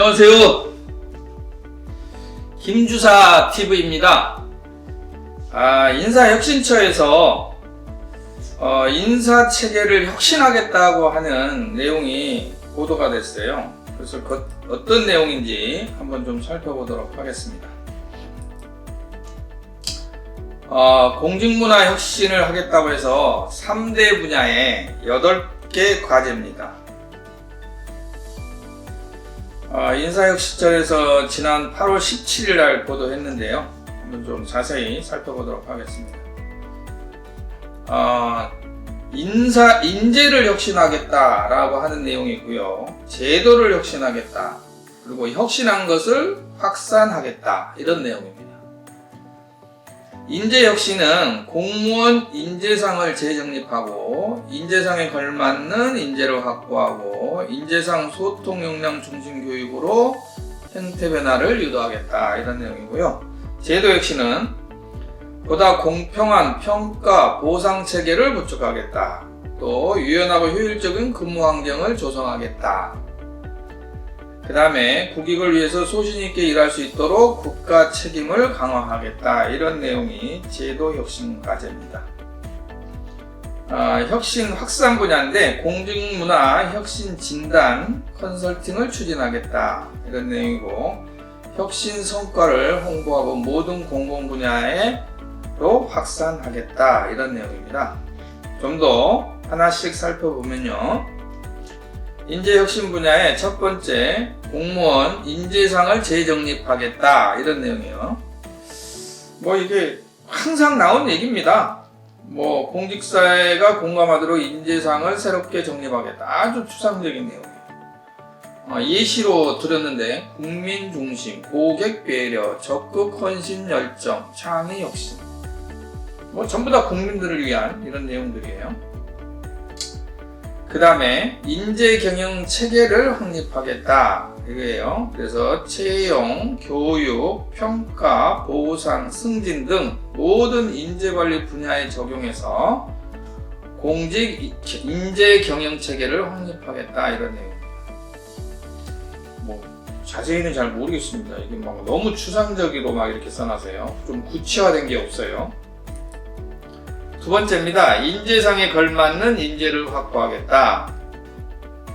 안녕하세요. 김주사 TV입니다. 인사혁신처에서 인사체계를 혁신하겠다고 하는 내용이 보도가 됐어요. 그래서 어떤 내용인지 한번 좀 살펴보도록 하겠습니다. 공직문화 혁신을 하겠다고 해서 3대 분야에 8개 과제입니다. 인사혁신처에서 지난 8월 17일 날 보도했는데요. 한번 좀 자세히 살펴보도록 하겠습니다. 인재를 혁신하겠다라고 하는 내용이 있고요. 제도를 혁신하겠다. 그리고 혁신한 것을 확산하겠다. 이런 내용입니다. 인재 혁신은 공무원 인재상을 재정립하고 인재상에 걸맞는 인재를 확보하고 인재상 소통 역량 중심 교육으로 형태 변화를 유도하겠다. 이런 내용이고요. 제도 혁신은 보다 공평한 평가 보상 체계를 구축하겠다. 또 유연하고 효율적인 근무 환경을 조성하겠다. 그 다음에 국익을 위해서 소신 있게 일할 수 있도록 국가 책임을 강화하겠다. 이런 내용이 제도 혁신 과제입니다. 혁신 확산 분야인데 공직문화 혁신 진단 컨설팅을 추진하겠다. 이런 내용이고 혁신 성과를 홍보하고 모든 공공 분야로 확산하겠다. 이런 내용입니다. 좀 더 하나씩 살펴보면요. 인재혁신 분야의 첫 번째 공무원 인재상을 재정립하겠다. 이런 내용이에요. 이게 항상 나온 얘기입니다. 공직사회가 공감하도록 인재상을 새롭게 정립하겠다. 아주 추상적인 내용이에요. 예시로 들었는데 국민 중심, 고객 배려, 적극 헌신 열정, 창의 혁신. 전부 다 국민들을 위한 이런 내용들이에요. 그 다음에 인재 경영 체계를 확립하겠다. 이거예요. 그래서 채용, 교육, 평가, 보상, 승진 등 모든 인재 관리 분야에 적용해서 공직 인재 경영 체계를 확립하겠다. 이런 내용입니다. 자세히는 잘 모르겠습니다. 이게 너무 추상적으로 이렇게 써놔서요. 좀 구체화된 게 없어요. 두 번째입니다. 인재상에 걸맞는 인재를 확보하겠다.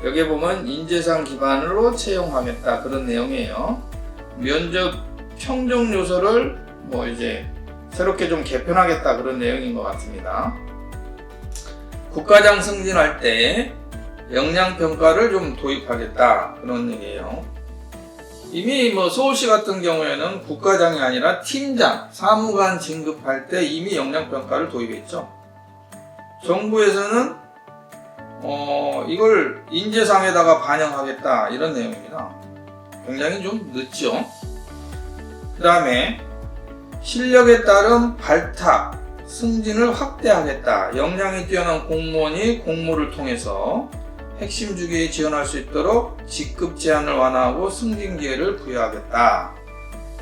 여기에 보면 인재상 기반으로 채용하겠다. 그런 내용이에요. 면접 평정 요소를 이제 새롭게 좀 개편하겠다. 그런 내용인 것 같습니다. 국가장 승진할 때 역량평가를 좀 도입하겠다. 그런 얘기예요. 이미 서울시 같은 경우에는 국가장이 아니라 팀장, 사무관 진급할 때 이미 역량평가를 도입했죠. 정부에서는 이걸 인재상에다가 반영하겠다. 이런 내용입니다. 굉장히 좀 늦죠. 그 다음에 실력에 따른 발탁, 승진을 확대하겠다. 역량이 뛰어난 공무원이 공모를 통해서 핵심 주기에 지원할 수 있도록 직급 제한을 완화하고 승진 기회를 부여하겠다.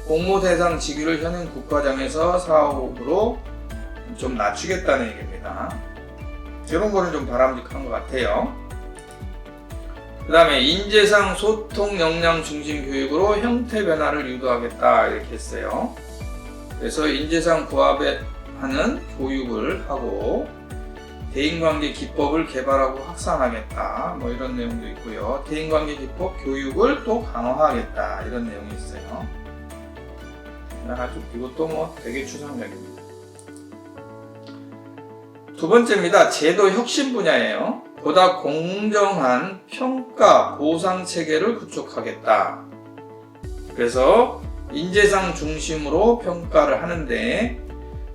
공모 대상 직위를 현행 국가장에서 사업으로 좀 낮추겠다는 얘기입니다. 이런 거는 좀 바람직한 것 같아요. 그 다음에 인재상 소통 역량 중심 교육으로 형태 변화를 유도하겠다. 이렇게 했어요. 그래서 인재상 부합에 하는 교육을 하고 대인관계 기법을 개발하고 확산하겠다. 이런 내용도 있고요. 대인관계 기법 교육을 또 강화하겠다. 이런 내용이 있어요. 아주 이것도 되게 추상적입니다. 두 번째입니다. 제도 혁신 분야예요. 보다 공정한 평가 보상 체계를 구축하겠다. 그래서 인재상 중심으로 평가를 하는데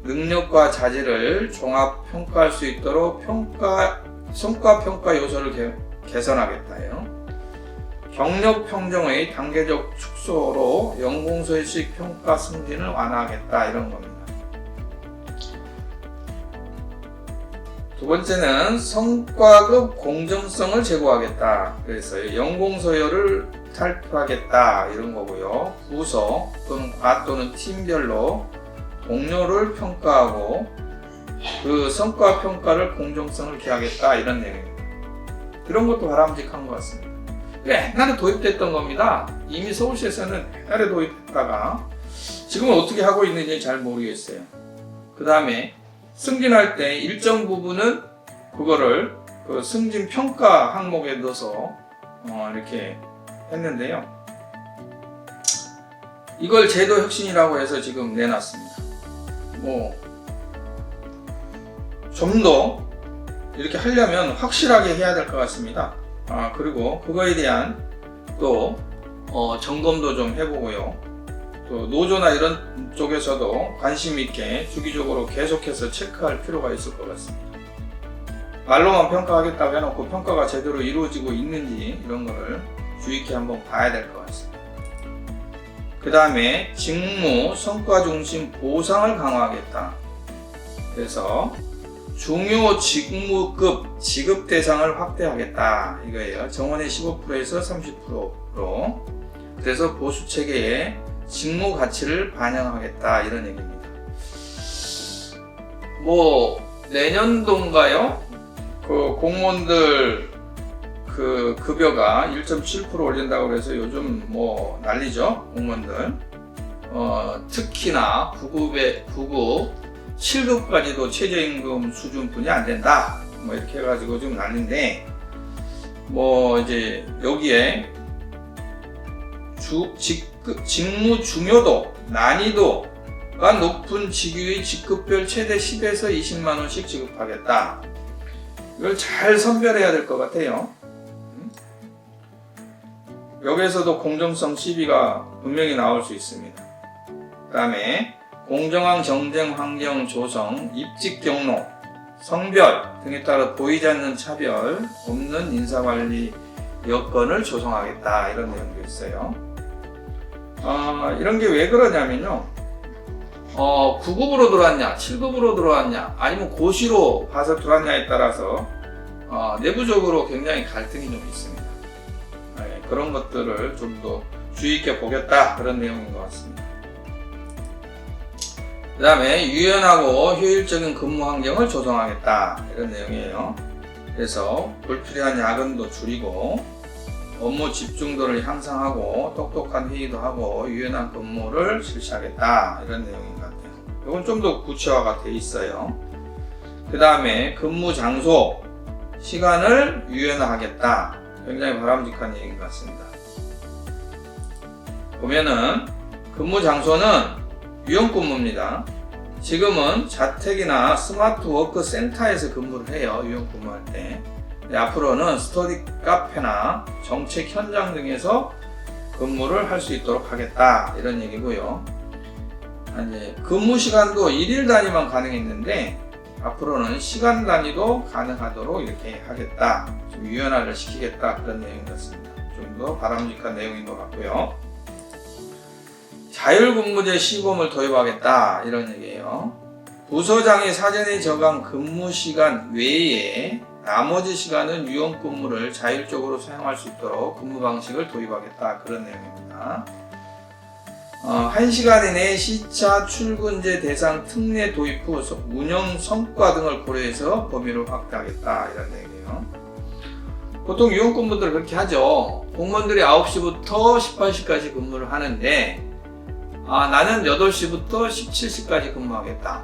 능력과 자질을 종합 평가할 수 있도록 성과 평가 요소를 개선하겠다요. 경력 평정의 단계적 축소로 연공서열식 평가 승진을 완화하겠다. 이런 겁니다. 두 번째는 성과급 공정성을 제고하겠다. 그래서 연공서열을 탈피하겠다. 이런 거고요. 부서 또는 과 또는 팀별로 동료를 평가하고 그 성과 평가를 공정성을 기하겠다. 이런 내용입니다. 이런 것도 바람직한 것 같습니다. 옛날에 도입됐던 겁니다. 이미 서울시에서는 옛날에 도입했다가 지금은 어떻게 하고 있는지 잘 모르겠어요. 그 다음에 승진할 때 일정 부분은 그거를 그 승진 평가 항목에 넣어서 이렇게 했는데요. 이걸 제도 혁신이라고 해서 지금 내놨습니다. 좀 더 이렇게 하려면 확실하게 해야 될 것 같습니다. 그리고 그거에 대한 또 점검도 좀 해보고요. 또 노조나 이런 쪽에서도 관심 있게 주기적으로 계속해서 체크할 필요가 있을 것 같습니다. 말로만 평가하겠다고 해놓고 평가가 제대로 이루어지고 있는지 이런 거를 주의 있게 한번 봐야 될 것 같습니다. 그 다음에 직무 성과 중심 보상을 강화하겠다. 그래서 중요 직무급 지급 대상을 확대하겠다 이거예요. 정원의 15%에서 30%로. 그래서 보수 체계의 직무 가치를 반영하겠다 이런 얘기입니다. 내년도인가요? 그 공무원들 그 급여가 1.7% 올린다고 해서 요즘 난리죠, 공무원들. 특히나 부급 7급까지도 최저임금 수준뿐이 안 된다. 이렇게 해가지고 지금 난리인데, 이제 여기에 직무 중요도, 난이도가 높은 직위의 직급별 최대 10에서 20만원씩 지급하겠다. 이걸 잘 선별해야 될 것 같아요. 여기에서도 공정성 시비가 분명히 나올 수 있습니다. 그 다음에 공정한 경쟁 환경 조성, 입직 경로, 성별 등에 따라 보이지 않는 차별 없는 인사관리 여건을 조성하겠다 이런 내용도 있어요. 이런 게 왜 그러냐면요. 9급으로 들어왔냐, 7급으로 들어왔냐, 아니면 고시로 봐서 들어왔냐에 따라서 내부적으로 굉장히 갈등이 좀 있습니다. 그런 것들을 좀 더 주의 있게 보겠다 그런 내용인 것 같습니다. 그 다음에 유연하고 효율적인 근무 환경을 조성하겠다 이런 내용이에요. 그래서 불필요한 야근도 줄이고 업무 집중도를 향상하고 똑똑한 회의도 하고 유연한 근무를 실시하겠다 이런 내용인 것 같아요. 이건 좀 더 구체화가 돼 있어요. 그 다음에 근무 장소, 시간을 유연화하겠다. 굉장히 바람직한 얘기인 것 같습니다. 보면은 근무 장소는 유연근무입니다. 지금은 자택이나 스마트 워크 센터에서 근무를 해요. 유연근무할 때. 앞으로는 스터디 카페나 정책 현장 등에서 근무를 할 수 있도록 하겠다 이런 얘기고요. 이제 근무 시간도 1일 단위만 가능했는데 앞으로는 시간 단위도 가능하도록 이렇게 하겠다. 좀 유연화를 시키겠다 그런 내용 같습니다. 좀 더 바람직한 내용인 것 같고요. 자율근무제 시범을 도입하겠다 이런 얘기예요. 부서장이 사전에 정한 근무 시간 외에 나머지 시간은 유연근무를 자율적으로 사용할 수 있도록 근무 방식을 도입하겠다 그런 내용입니다. 1시간 이내에 시차 출근제 대상 특례 도입 후 운영 성과 등을 고려해서 범위를 확대하겠다 이런 내용이에요. 보통 유연근무들 그렇게 하죠. 공무원들이 9시부터 18시까지 근무를 하는데 나는 8시부터 17시까지 근무하겠다.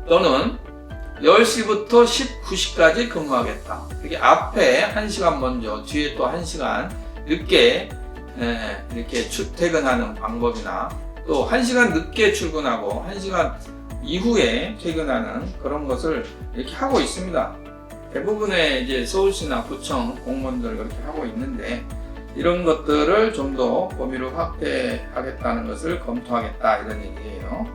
또는 10시부터 19시까지 근무하겠다. 이게 앞에 1시간 먼저, 뒤에 또 1시간 늦게 이렇게 퇴근하는 방법이나 또 1시간 늦게 출근하고 1시간 이후에 퇴근하는 그런 것을 이렇게 하고 있습니다. 대부분의 이제 서울시나 구청 공무원들 그렇게 하고 있는데 이런 것들을 좀 더 범위를 확대하겠다는 것을 검토하겠다 이런 얘기예요.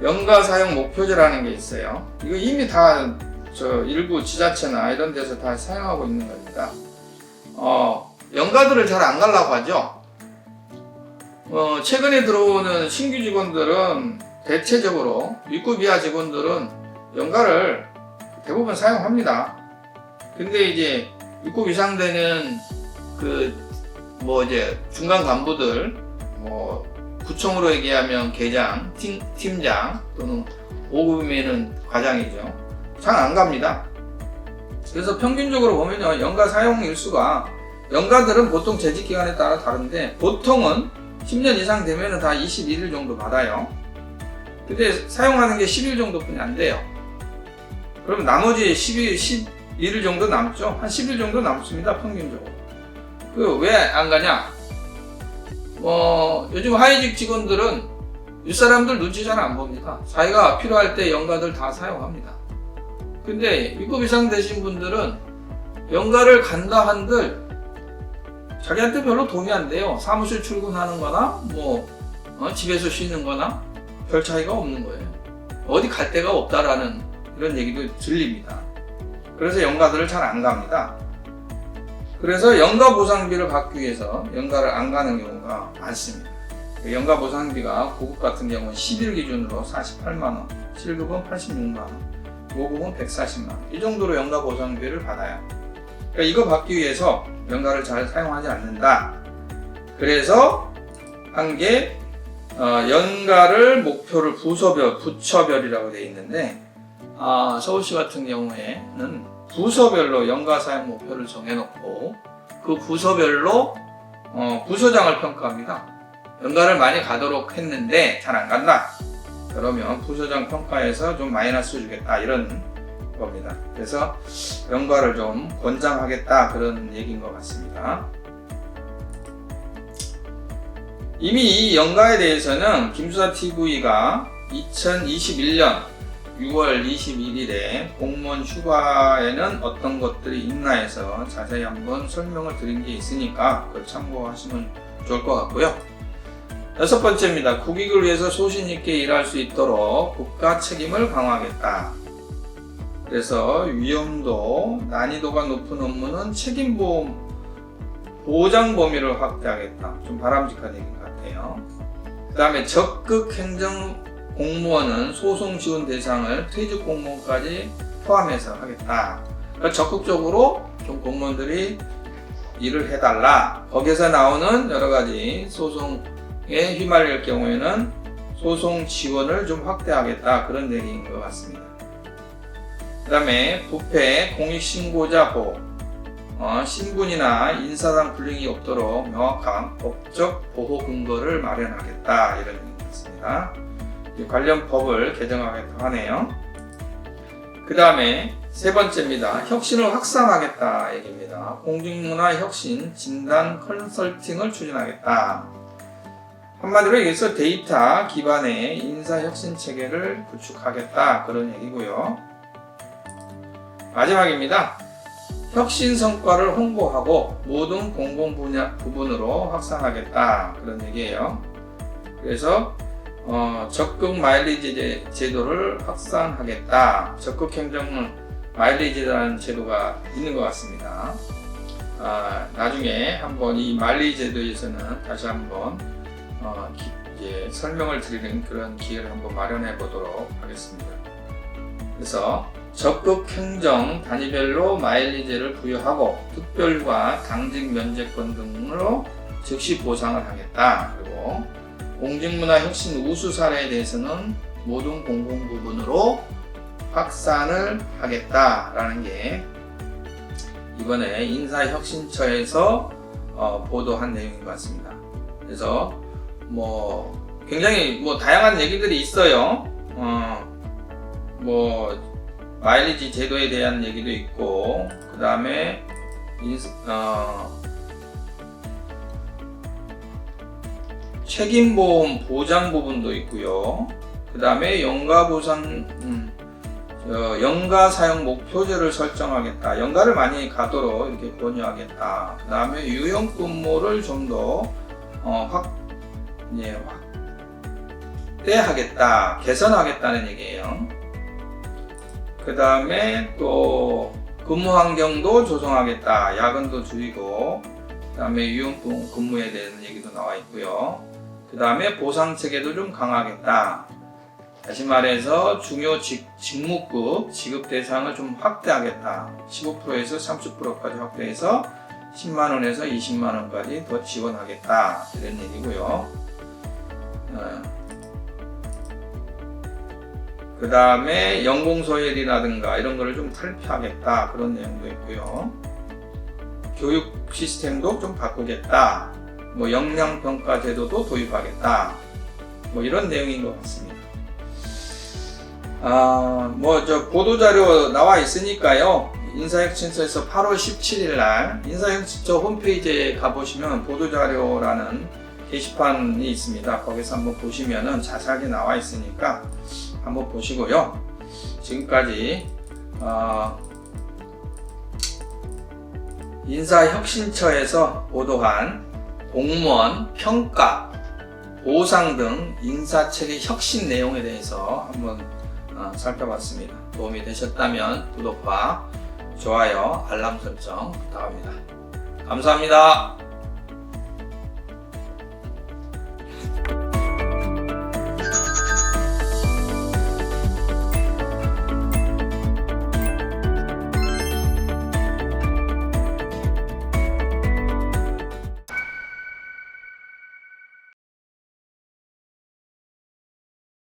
연가 사용 목표제라는 게 있어요. 이거 이미 다 일부 지자체나 이런 데서 다 사용하고 있는 겁니다. 연가들을 잘 안 가려고 하죠. 최근에 들어오는 신규 직원들은 대체적으로 6급 이하 직원들은 연가를 대부분 사용합니다. 근데 이제 6급 이상 되는 이제 중간 간부들, 구청으로 얘기하면 계장, 팀장 또는 5급이면은 과장이죠. 잘 안 갑니다. 그래서 평균적으로 보면요, 연가 사용 일수가 연가들은 보통 재직 기간에 따라 다른데 보통은 10년 이상 되면 다 21일 정도 받아요. 근데 사용하는 게 10일 정도뿐이 안 돼요. 그럼 나머지 11일 정도 남죠? 한 10일 정도 남습니다, 평균적으로. 왜 안 가냐? 요즘 하이직 직원들은 윗사람들 눈치 잘 안 봅니다. 자기가 필요할 때 연가들 다 사용합니다. 근데 6급 이상 되신 분들은 연가를 간다 한들 자기한테 별로 도움이 안 돼요. 사무실 출근하는 거나 집에서 쉬는 거나 별 차이가 없는 거예요. 어디 갈 데가 없다라는 이런 얘기도 들립니다. 그래서 연가들을 잘 안 갑니다. 그래서 연가 보상비를 받기 위해서 연가를 안 가는 경우가 많습니다. 연가 보상비가 9급 같은 경우는 10일 기준으로 48만원, 7급은 86만원, 5급은 140만원 이 정도로 연가 보상비를 받아요. 그러니까 이거 받기 위해서 연가를 잘 사용하지 않는다. 그래서 한 게 연가를 목표를 부처별이라고 되어 있는데 서울시 같은 경우에는 부서별로 연가 사용 목표를 정해놓고 그 부서별로 부서장을 평가합니다. 연가를 많이 가도록 했는데 잘 안 간다. 그러면 부서장 평가에서 좀 마이너스 주겠다 이런 겁니다. 그래서 연가를 좀 권장하겠다 그런 얘기인 것 같습니다. 이미 이 연가에 대해서는 김수사TV가 2021년 6월 21일에 공무원 휴가에는 어떤 것들이 있나 해서 자세히 한번 설명을 드린 게 있으니까 그걸 참고하시면 좋을 것 같고요. 6번째입니다. 국익을 위해서 소신 있게 일할 수 있도록 국가 책임을 강화하겠다. 그래서 위험도 난이도가 높은 업무는 책임보험 보장 범위를 확대하겠다. 좀 바람직한 얘기인 것 같아요. 그 다음에 적극 행정 공무원은 소송 지원 대상을 퇴직 공무원까지 포함해서 하겠다. 그러니까 적극적으로 좀 공무원들이 일을 해달라. 거기서 나오는 여러 가지 소송에 휘말릴 경우에는 소송 지원을 좀 확대하겠다. 그런 얘기인 것 같습니다. 그 다음에 부패 공익신고자 보호, 신분이나 인사상 불이익이 없도록 명확한 법적 보호 근거를 마련하겠다. 이런 얘기 같습니다. 관련 법을 개정하겠다 하네요. 그 다음에 3번째입니다. 혁신을 확산하겠다 얘기입니다. 공직문화 혁신 진단 컨설팅을 추진하겠다. 한마디로 얘기해서 데이터 기반의 인사 혁신 체계를 구축하겠다 그런 얘기고요. 마지막입니다. 혁신 성과를 홍보하고 모든 공공 분야 부분으로 확산하겠다 그런 얘기예요. 그래서 적극 마일리지 제도를 확산하겠다. 적극 행정 마일리지라는 제도가 있는 것 같습니다. 나중에 한번 이 마일리지 제도에서는 다시 한번 설명을 드리는 그런 기회를 한번 마련해 보도록 하겠습니다. 그래서 적극 행정 단위별로 마일리지를 부여하고 특별휴가 당직 면제권 등으로 즉시 보상을 하겠다. 그리고 공직문화 혁신 우수 사례에 대해서는 모든 공공 부분으로 확산을 하겠다라는 게 이번에 인사혁신처에서 보도한 내용인 것 같습니다. 그래서 굉장히 다양한 얘기들이 있어요. 마일리지 제도에 대한 얘기도 있고, 그 다음에 책임보험 보장 부분도 있고요. 그 다음에 연가 사용 목표제를 설정하겠다. 연가를 많이 가도록 이렇게 권유하겠다. 그 다음에 유연근무를 좀 더 확대하겠다. 개선하겠다는 얘기예요. 그 다음에 또 근무 환경도 조성하겠다. 야근도 줄이고, 그 다음에 유연근무에 대한 얘기도 나와 있고요. 그 다음에 보상 체계도 좀 강화하겠다. 다시 말해서 중요 직무급 지급 대상을 좀 확대하겠다. 15%에서 30%까지 확대해서 10만원에서 20만원까지 더 지원하겠다. 이런 얘기고요. 그 다음에 연공서열이라든가 이런 거를 좀 탈피하겠다. 그런 내용도 있고요. 교육 시스템도 좀 바꾸겠다. 뭐 역량평가 제도도 도입하겠다. 뭐 이런 내용인 것 같습니다. 뭐 저 보도자료 나와 있으니까요. 인사혁신처에서 8월 17일 날 인사혁신처 홈페이지에 가보시면 보도자료라는 게시판이 있습니다. 거기서 한번 보시면은 자세하게 나와 있으니까 한번 보시고요. 지금까지 인사혁신처에서 보도한 공무원 평가, 보상 등 인사체계 혁신 내용에 대해서 한번 살펴봤습니다. 도움이 되셨다면 구독과 좋아요, 알람 설정 부탁합니다. 감사합니다.